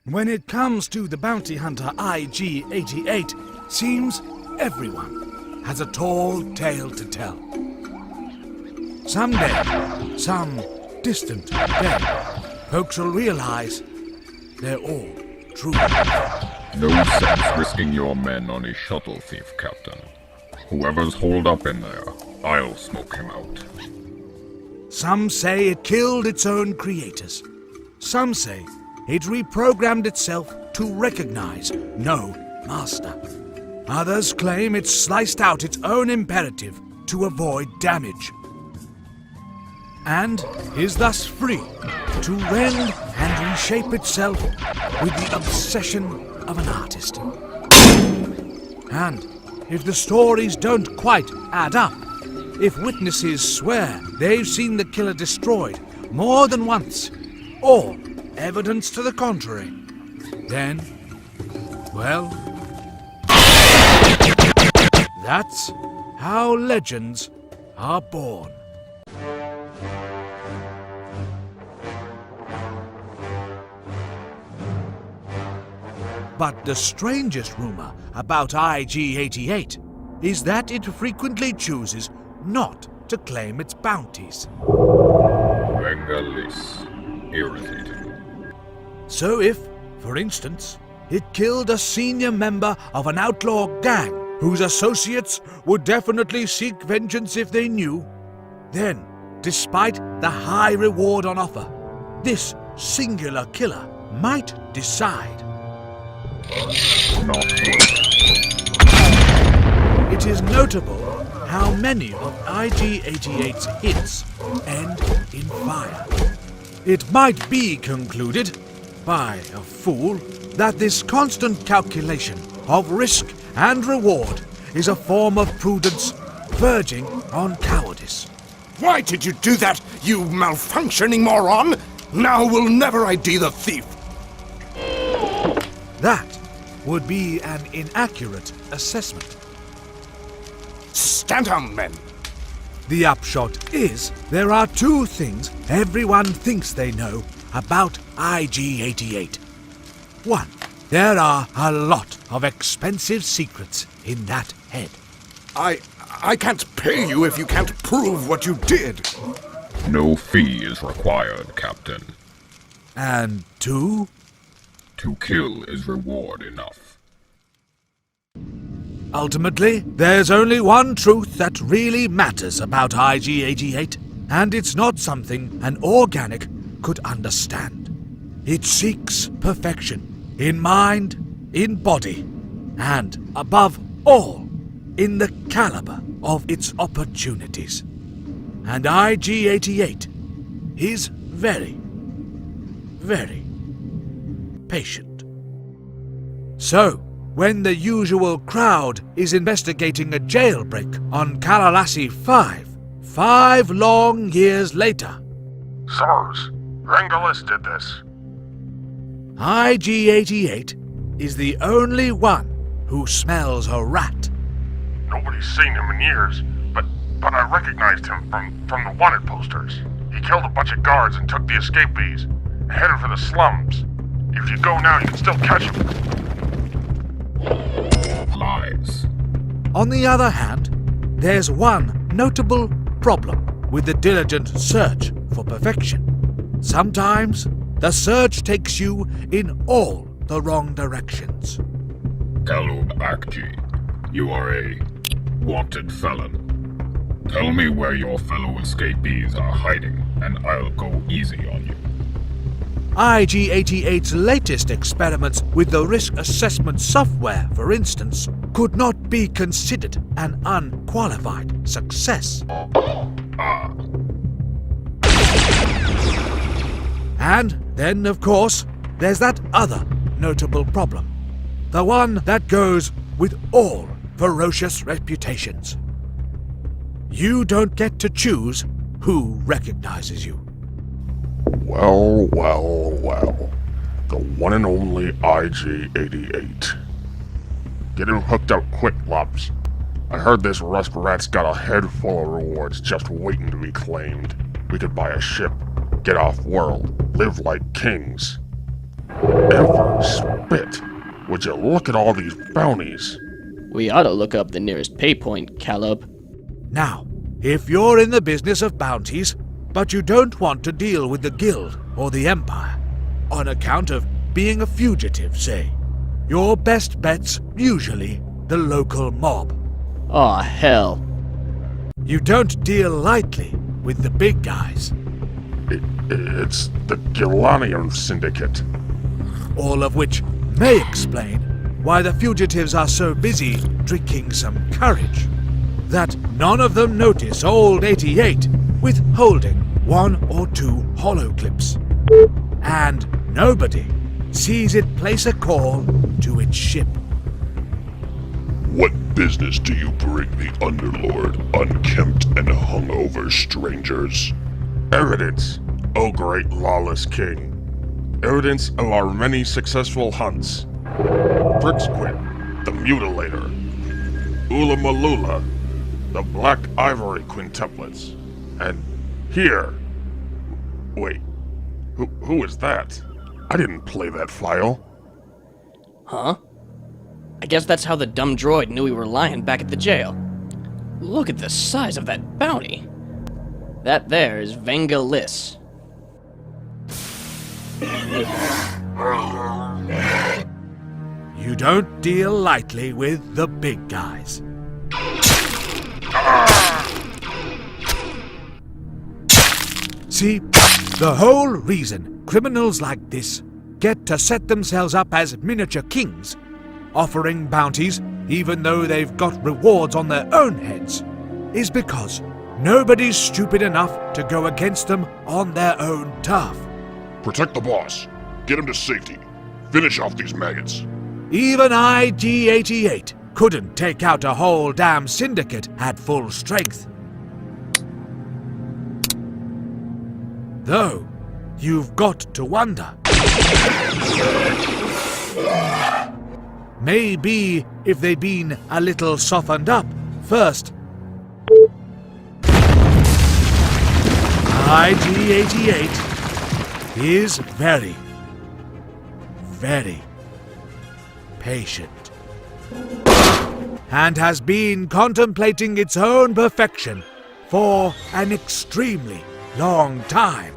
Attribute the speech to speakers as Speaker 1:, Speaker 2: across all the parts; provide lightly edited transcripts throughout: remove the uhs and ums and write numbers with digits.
Speaker 1: When it comes to the bounty hunter IG-88, seems everyone has a tall tale to tell. Someday, some distant day, folks will realize they're all true.
Speaker 2: No sense risking your men on a shuttle thief, Captain. Whoever's holed up in there, I'll smoke him out.
Speaker 1: Some say it killed its own creators. Some say it reprogrammed itself to recognize no master. Others claim it sliced out its own imperative to avoid damage, and is thus free to rend and reshape itself with the obsession of an artist. And if the stories don't quite add up, if witnesses swear they've seen the killer destroyed more than once, or evidence to the contrary, then, well, that's how legends are born. But the strangest rumor about IG-88 is that it frequently chooses not to claim its bounties.
Speaker 2: Bengalis. Irritating.
Speaker 1: So if, for instance, it killed a senior member of an outlaw gang whose associates would definitely seek vengeance if they knew, then, despite the high reward on offer, this singular killer might decide
Speaker 2: Not worth
Speaker 1: it is notable how many of IG-88's hits end in fire. It might be concluded, by a fool, that this constant calculation of risk and reward is a form of prudence verging on cowardice.
Speaker 3: Why did you do that, you malfunctioning moron? Now we'll never ID the thief.
Speaker 1: That would be an inaccurate assessment.
Speaker 3: Stand down, men.
Speaker 1: The upshot is, there are two things everyone thinks they know about IG-88. One, there are a lot of expensive secrets in that head.
Speaker 3: I can't pay you if you can't prove what you did.
Speaker 2: No fee is required, Captain.
Speaker 1: And two,
Speaker 2: To kill is reward enough.
Speaker 1: ultimately, there's only one truth that really matters about IG-88, and it's not something an organic could understand. It seeks perfection, in mind, in body, and, above all, in the caliber of its opportunities. And IG-88 is very, very patient. So, when the usual crowd is investigating a jailbreak on Kalalassi 5 long years later,
Speaker 4: Suppose Bengalis did this.
Speaker 1: IG-88 is the only one who smells a rat.
Speaker 4: Nobody's seen him in years, but I recognized him from the wanted posters. He killed a bunch of guards and took the escapees, headed for the slums. If you go now, you can still catch him.
Speaker 2: Lies.
Speaker 1: On the other hand, there's one notable problem with the diligent search for perfection. Sometimes, the search takes you in all the wrong directions.
Speaker 2: Kalub Akji, you are a wanted felon. Tell me where your fellow escapees are hiding, and I'll go easy on you.
Speaker 1: IG-88's latest experiments with the risk assessment software, for instance, could not be considered an unqualified success.
Speaker 2: Ah,
Speaker 1: And then, of course, there's that other notable problem. The one that goes with all ferocious reputations. You don't get to choose who recognizes you.
Speaker 5: Well, well, well. The one and only IG-88. Get him hooked up quick, Lops. I heard this Rust Rat's got a head full of rewards just waiting to be claimed. We could buy a ship, get off-world, live like kings. Ever spit? Would you look at all these bounties?
Speaker 6: We ought to look up the nearest pay point, Caleb.
Speaker 1: Now, if you're in the business of bounties, but you don't want to deal with the Guild or the Empire, on account of being a fugitive, say, your best bet's usually the local mob.
Speaker 6: Aw, hell.
Speaker 1: You don't deal lightly with the big guys,
Speaker 5: It's the Gilanium Syndicate.
Speaker 1: all of which may explain why the fugitives are so busy drinking some courage, that none of them notice old 88 withholding 1 or 2 hollow clips, and nobody sees it place a call to its ship.
Speaker 2: What business do you bring the Underlord, unkempt and hungover strangers?
Speaker 5: Evidence, O great lawless king. Evidence of our many successful hunts. Brixquit, the Mutilator. Ulamalula, the Black Ivory Quintuplets. And here... Wait, who is that? I didn't play that file.
Speaker 6: Huh? I guess that's how the dumb droid knew we were lying back at the jail. Look at the size of that bounty. That there is Venga Liss.
Speaker 1: You don't deal lightly with the big guys. See, the whole reason criminals like this get to set themselves up as miniature kings, offering bounties even though they've got rewards on their own heads, is because nobody's stupid enough to go against them on their own turf.
Speaker 2: Protect the boss. Get him to safety. Finish off these maggots.
Speaker 1: Even IG-88 couldn't take out a whole damn syndicate at full strength. Though, you've got to wonder. Maybe if they'd been a little softened up first. IG-88 is very, very patient, and has been contemplating its own perfection for an extremely long time.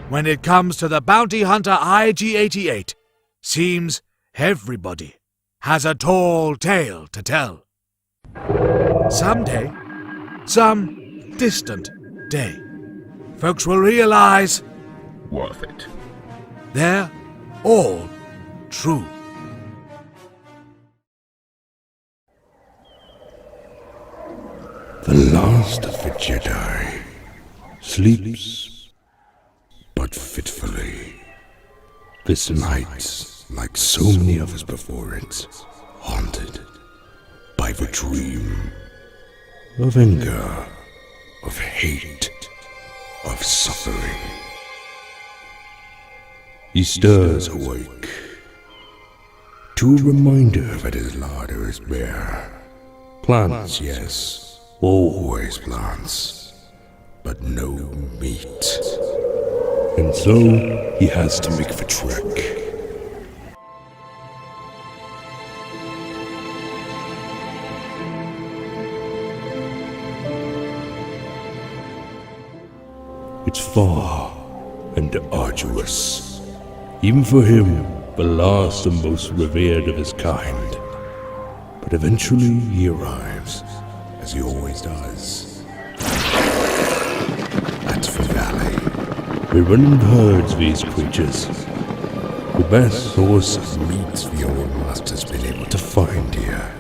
Speaker 1: When it comes to the bounty hunter IG-88, seems everybody has a tall tale to tell. Someday, some distant day, folks will realize
Speaker 2: Worth it.
Speaker 1: they're all true.
Speaker 3: The last of the Jedi sleeps but fitfully. This night, like so many others before it, haunted by the dream of anger, of hate, of suffering. He stirs awake to a reminder that his larder is bare. Plants, yes, always plants, but no meat. And so he has to make the trek. It's far and arduous, even for him, the last and most revered of his kind. But eventually he arrives, as he always does, at the valley. They run in herds, these creatures. The best source of meat the old master's been able to find here.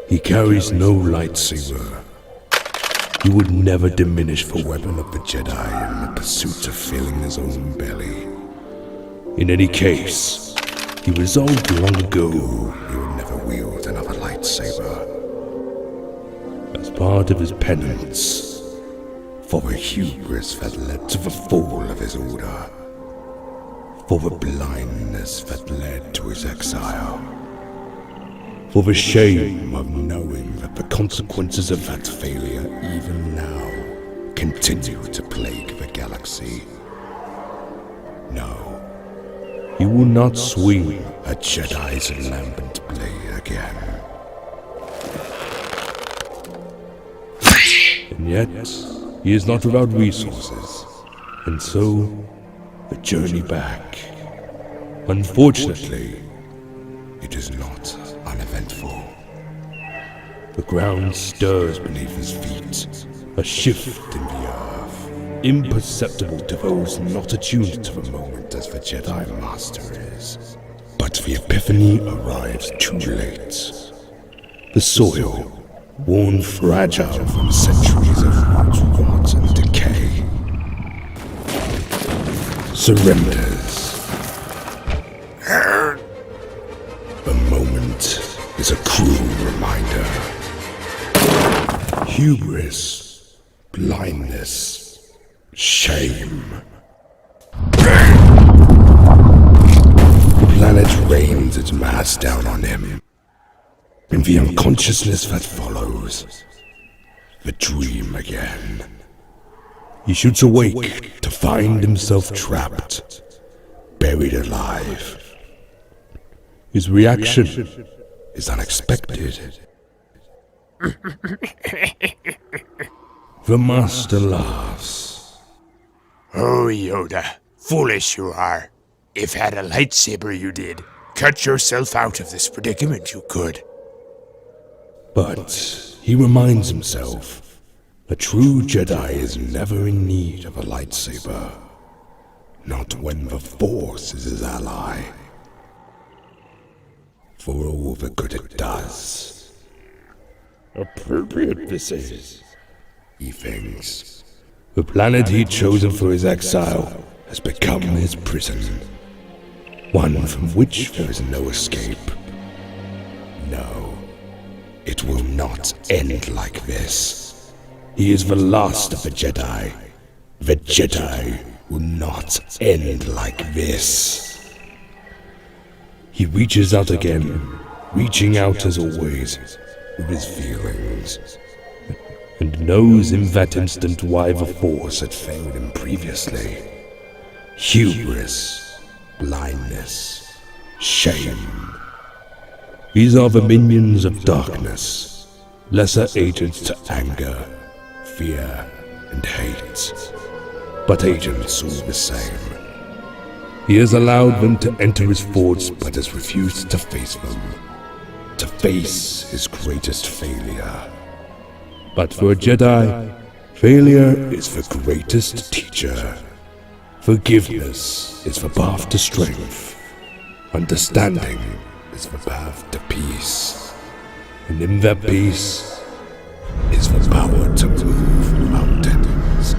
Speaker 3: He carries no lightsaber. He would never diminish the weapon of the Jedi in the pursuit of filling his own belly. In any case, he resolved long ago he would never wield another lightsaber. As part of his penance for the hubris that led to the fall of his order, for the blindness that led to his exile, for the shame of knowing that the consequences of that failure even now continue to plague the galaxy. No, he will not swing a Jedi's lambent blade again. And yet, he is not without resources, and so, the journey back. Unfortunately, it is not uneventful. The ground stirs beneath his feet, a shift in the earth, imperceptible to those not attuned to the moment as the Jedi Master is. But the epiphany arrives too late. The soil, worn fragile from centuries of rot and decay, surrenders. The moment is a cruel reminder. Hubris, blindness, shame. The planet rains its mass down on him. In the unconsciousness that follows, the dream again. He shoots awake to find himself trapped, buried alive. His reaction is unexpected. The Master laughs.
Speaker 7: Oh, Yoda, foolish you are. If had a lightsaber you did, cut yourself out of this predicament you could.
Speaker 3: But he reminds himself, a true Jedi is never in need of a lightsaber. Not when the Force is his ally. For all the good it does. Appropriate this is, he thinks. The planet he'd chosen for his exile has become his prison. One from which there is no escape. No, it will not end like this. He is the last of the Jedi. The Jedi will not end like this. He reaches out again, reaching out as always, with his feelings, and knows in that instant why the Force had failed him previously. Hubris, blindness, shame. These are the minions of darkness, lesser agents to anger, fear, and hate, but agents all the same. He has allowed them to enter his forge, but has refused to face them, to face his greatest failure. But for a Jedi, failure is the greatest teacher. Forgiveness is the path to strength. Understanding is the path to peace. And in that peace is the power to move mountains.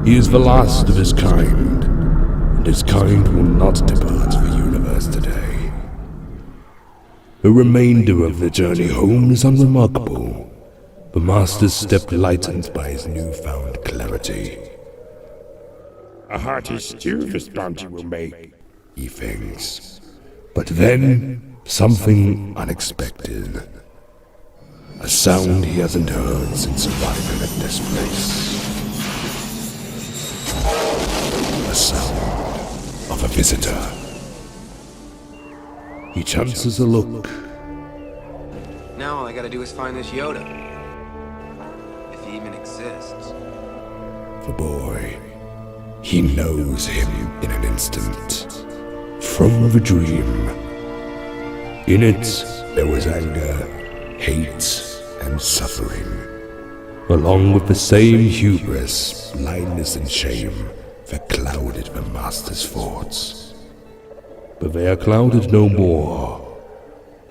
Speaker 3: He is the last of his kind, and his kind will not depart the universe today. The remainder of the journey home is unremarkable. The Master's step lightened by his newfound clarity.
Speaker 7: A hearty stew this bounty will make,
Speaker 3: He thinks. But then, something unexpected. A sound he hasn't heard since arriving at this place. The sound of a visitor. He chances a look.
Speaker 8: Now all I gotta do is find this Yoda. If he even exists.
Speaker 3: The boy. He knows him in an instant. From the dream. In it, there was anger, hate, and suffering. Along with the same hubris, blindness, and shame that clouded the Master's thoughts. But they are clouded no more,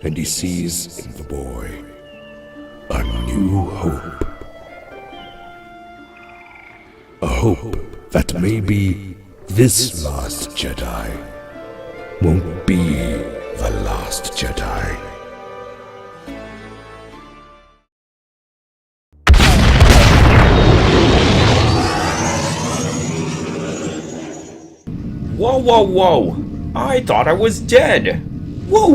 Speaker 3: and he sees in the boy a new hope. A hope that maybe this last Jedi won't be the last Jedi.
Speaker 9: Whoa, whoa, whoa! I thought I was dead! Whoa!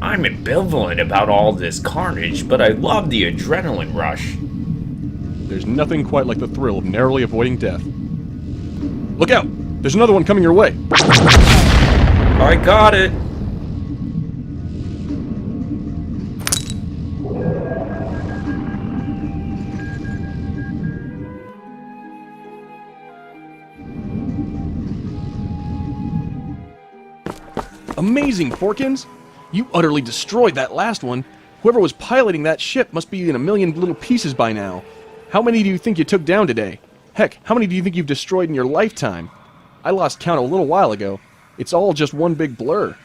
Speaker 9: I'm ambivalent about all this carnage, but I love the adrenaline rush.
Speaker 10: There's nothing quite like the thrill of narrowly avoiding death. Look out! There's another one coming your way!
Speaker 9: I got it!
Speaker 10: Amazing, Porkins! You utterly destroyed that last one. Whoever was piloting that ship must be in a million little pieces by now. How many do you think you took down today? Heck, how many do you think you've destroyed in your lifetime? I lost count a little while ago. It's all just one big blur.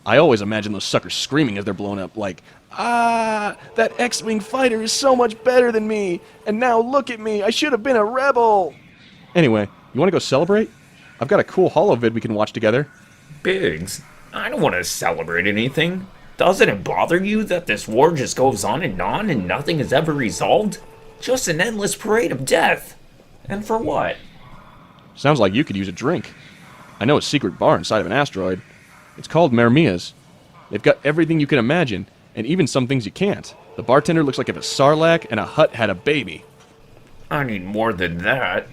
Speaker 10: I always imagine those suckers screaming as they're blown up, like, "Ah, that X-Wing fighter is so much better than me, and now look at me, I should have been a rebel!" Anyway, you want to go celebrate? I've got a cool holovid we can watch together.
Speaker 9: Biggs, I don't want to celebrate anything. Doesn't it bother you that this war just goes on and nothing is ever resolved? Just an endless parade of death. And for what?
Speaker 10: Sounds like you could use a drink. I know a secret bar inside of an asteroid. It's called Mermia's. They've got everything you can imagine, and even some things you can't. The bartender looks like if a Sarlacc and a Hutt had a baby.
Speaker 9: I need more than that.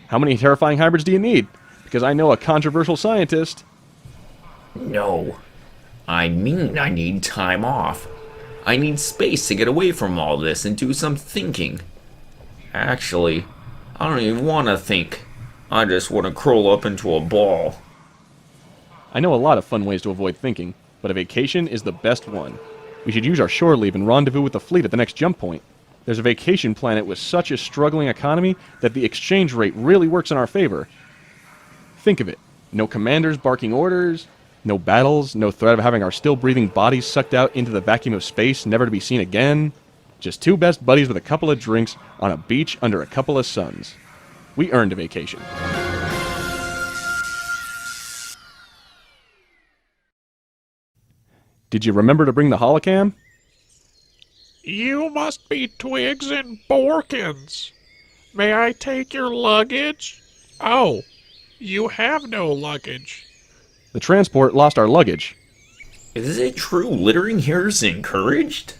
Speaker 10: How many terrifying hybrids do you need? Because I know a controversial scientist.
Speaker 9: No. I mean I need time off. I need space to get away from all this and do some thinking. Actually, I don't even want to think. I just want to curl up into a ball.
Speaker 10: I know a lot of fun ways to avoid thinking, but a vacation is the best one. We should use our shore leave and rendezvous with the fleet at the next jump point. There's a vacation planet with such a struggling economy that the exchange rate really works in our favor. Think of it. No commanders barking orders, no battles, no threat of having our still-breathing bodies sucked out into the vacuum of space, never to be seen again. Just two best buddies with a couple of drinks on a beach under a couple of suns. We earned a vacation. Did you remember to bring the holocam?
Speaker 11: You must be Twigs and Borkins. May I take your luggage? Oh, you have no luggage.
Speaker 10: The transport lost our luggage.
Speaker 9: Is it true littering here is encouraged?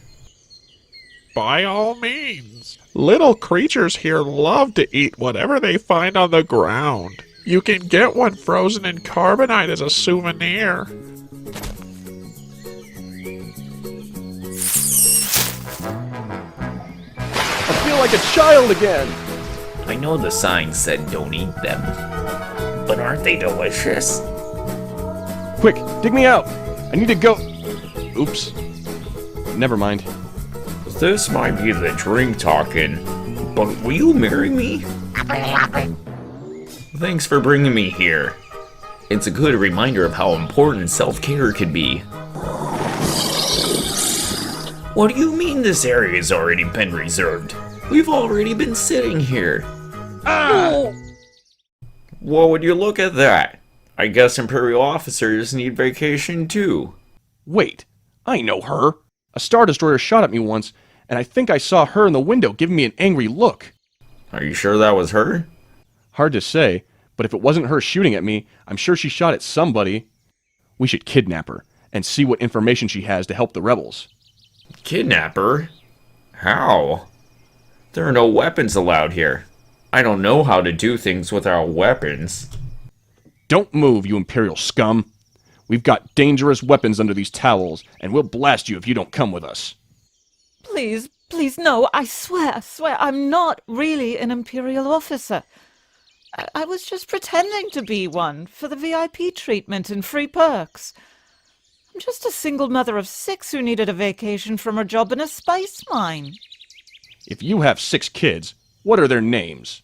Speaker 11: By all means. Little creatures here love to eat whatever they find on the ground. You can get one frozen in carbonite as a souvenir.
Speaker 10: I feel like a child again!
Speaker 9: I know the sign said don't eat them, but aren't they delicious?
Speaker 10: Quick, dig me out! I need to go... Oops. Never mind.
Speaker 9: This might be the drink talking, but will you marry me? Thanks for bringing me here. It's a good reminder of how important self-care can be. What do you mean this area has already been reserved? We've already been sitting here. Ah! Well, would you look at that? I guess Imperial officers need vacation too.
Speaker 10: Wait, I know her. A Star Destroyer shot at me once, and I think I saw her in the window giving me an angry look.
Speaker 9: Are you sure that was her?
Speaker 10: Hard to say, but if it wasn't her shooting at me, I'm sure she shot at somebody. We should kidnap her, and see what information she has to help the rebels.
Speaker 9: Kidnap her? How? There are no weapons allowed here. I don't know how to do things without weapons.
Speaker 10: Don't move, you Imperial scum. We've got dangerous weapons under these towels, and we'll blast you if you don't come with us.
Speaker 12: Please, please, no, I swear, I'm not really an Imperial officer. I was just pretending to be one for the VIP treatment and free perks. I'm just a single mother of 6 who needed a vacation from her job in a spice mine.
Speaker 10: If you have 6 kids, what are their names?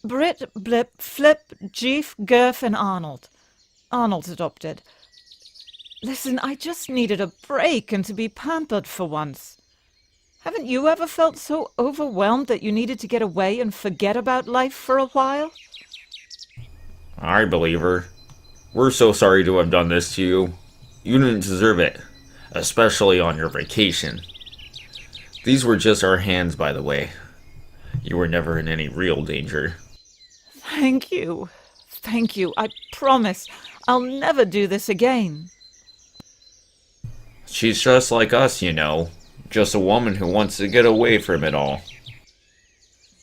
Speaker 12: Brit, Blip, Flip, Jeef, Gerf, and Arnold. Arnold's adopted. Listen, I just needed a break and to be pampered for once. Haven't you ever felt so overwhelmed that you needed to get away and forget about life for a while?
Speaker 9: I believe her. We're so sorry to have done this to you. You didn't deserve it, especially on your vacation. These were just our hands, by the way. You were never in any real danger.
Speaker 12: Thank you. Thank you. I promise I'll never do this again.
Speaker 9: She's just like us, you know. Just a woman who wants to get away from it all.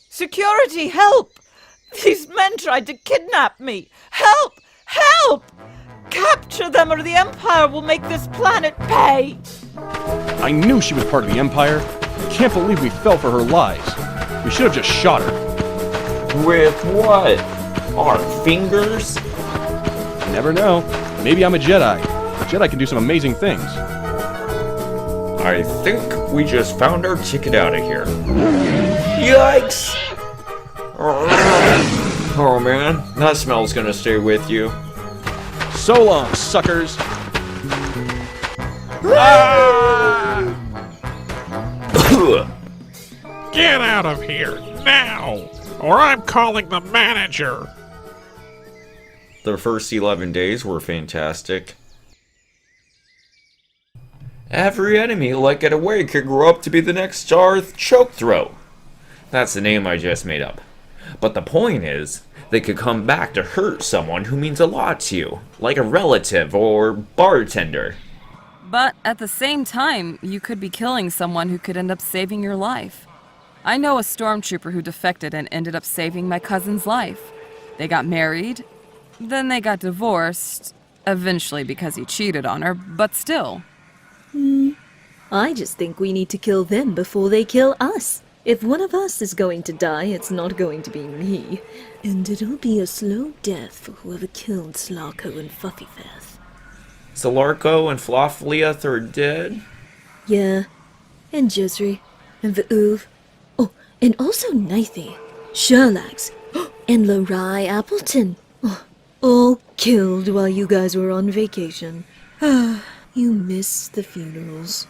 Speaker 12: Security, help! These men tried to kidnap me! Help! Help! Capture them or the Empire will make this planet pay!
Speaker 10: I knew she was part of the Empire. Can't believe we fell for her lies. We should have just shot her.
Speaker 9: With what? Our fingers?
Speaker 10: You never know. Maybe I'm a Jedi. A Jedi can do some amazing things.
Speaker 9: I think we just found our ticket out of here. Yikes! Oh man, that smell's gonna stay with you.
Speaker 10: So long, suckers!
Speaker 11: Get out of here, now! Or I'm calling the manager!
Speaker 9: The first 11 days were fantastic. Every enemy like Get Away could grow up to be the next Darth Chokethroat. That's the name I just made up. But the point is, they could come back to hurt someone who means a lot to you, like a relative or bartender.
Speaker 13: But at the same time, you could be killing someone who could end up saving your life. I know a stormtrooper who defected and ended up saving my cousin's life. They got married, then they got divorced, eventually because he cheated on her, but still.
Speaker 14: I just think we need to kill them before they kill us. If one of us is going to die, it's not going to be me. And it'll be a slow death for whoever killed Slarko and Fluffyfath.
Speaker 9: Slarko and Flofliath are dead?
Speaker 14: Yeah, and Jezri, and V'uv. Oh, and also Nithe, Sherlax, and Lorai Appleton. Oh, all killed while you guys were on vacation. You missed the funerals.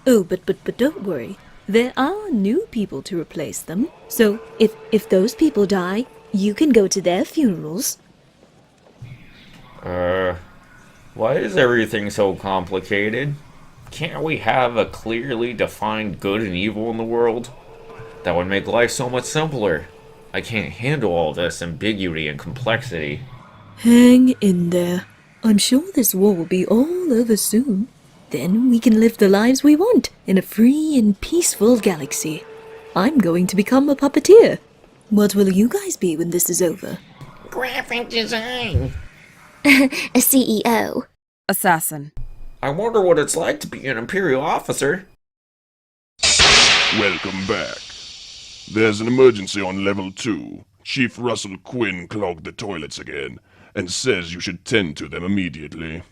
Speaker 14: Oh, but don't worry. There are new people to replace them. So, if those people die, you can go to their funerals.
Speaker 9: Why is everything so complicated? Can't we have a clearly defined good and evil in the world? That would make life so much simpler. I can't handle all this ambiguity and complexity.
Speaker 14: Hang in there. I'm sure this war will be all over soon. Then we can live the lives we want in a free and peaceful galaxy. I'm going to become a puppeteer. What will you guys be when this is over?
Speaker 15: Graphic design. A CEO.
Speaker 13: Assassin.
Speaker 9: I wonder what it's like to be an Imperial officer.
Speaker 5: Welcome back. There's an emergency on level 2. Chief Russell Quinn clogged the toilets again, and says you should tend to them immediately.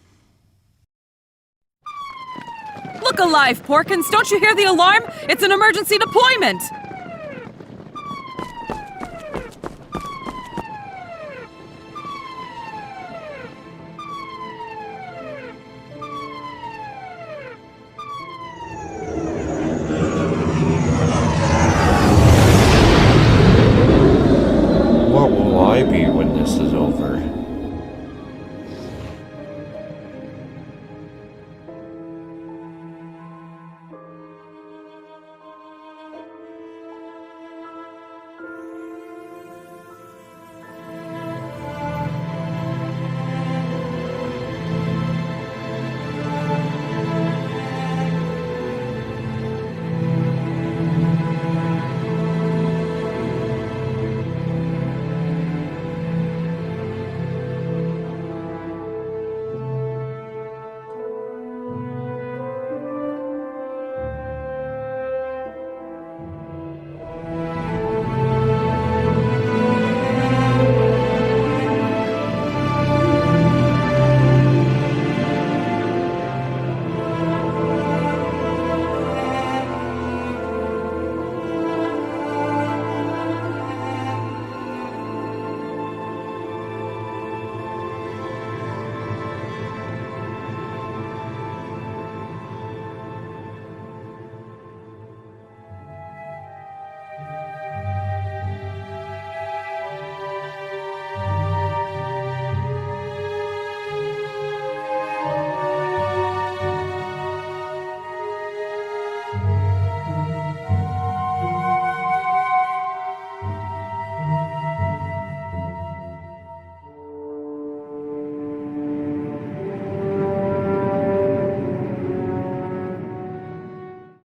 Speaker 13: Look alive, Porkins! Don't you hear the alarm? It's an emergency deployment!